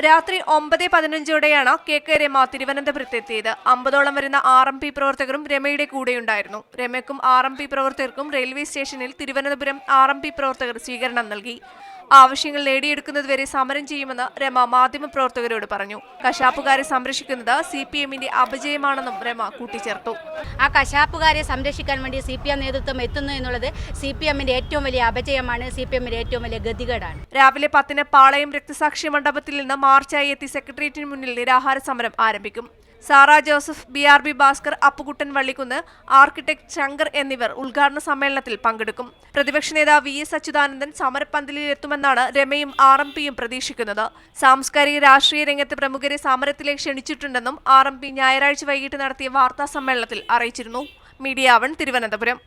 രാത്രി 9:15 KK രമ തിരുവനന്തപുരത്തെത്തിയത്. 50ഓളം വരുന്ന RMP പ്രവർത്തകരും രമയുടെ കൂടെയുണ്ടായിരുന്നു. രമയ്ക്കും RMP പ്രവർത്തകർക്കും റെയിൽവേ സ്റ്റേഷനിൽ തിരുവനന്തപുരം RMP പ്രവർത്തകർ സ്വീകരണം നൽകി. ആവശ്യങ്ങൾ നേടിയെടുക്കുന്നതുവരെ സമരം ചെയ്യുമെന്ന് രമ മാധ്യമപ്രവർത്തകരോട് പറഞ്ഞു. കശാപ്പുകാരെ സംരക്ഷിക്കുന്നത് CPM-ന്റെ അപജയമാണെന്നും രമ കൂട്ടിച്ചേർത്തു. ആ കശാപ്പുകാരെ സംരക്ഷിക്കാൻ വേണ്ടി CPM നേതൃത്വം എത്തുന്നു എന്നുള്ളത് CPM-ന്റെ ഏറ്റവും വലിയ അപജയമാണ്, CPM-ന്റെ ഏറ്റവും വലിയ ഗതികേടാണ്. രാവിലെ 10-ന് പാളയം രക്തസാക്ഷി മണ്ഡപത്തിൽ നിന്ന് മാർച്ചായി എത്തി സെക്രട്ടേറിയറ്റിന് മുന്നിൽ നിരാഹാര സമരം ആരംഭിക്കും. സാറ ജോസഫ്, BRB ഭാസ്കർ, അപ്പുകുട്ടൻ വള്ളിക്കുന്ന്, ആർക്കിടെക്ട് ശങ്കർ എന്നിവർ ഉദ്ഘാടന സമ്മേളനത്തിൽ പങ്കെടുക്കും. പ്രതിപക്ഷ നേതാവ് VS അച്യുതാനന്ദൻ സമരപ്പന്തലിലെത്തുമെന്നാണ് രമയും RMP-യും പ്രതീക്ഷിക്കുന്നത്. സാംസ്കാരിക രാഷ്ട്രീയ രംഗത്ത് പ്രമുഖരെ സമരത്തിലേക്ക് ക്ഷണിച്ചിട്ടുണ്ടെന്നും RMP ഞായറാഴ്ച വൈകിട്ട് നടത്തിയ വാർത്താ സമ്മേളനത്തിൽ അറിയിച്ചിരുന്നു. മീഡിയ 1 തിരുവനന്തപുരം.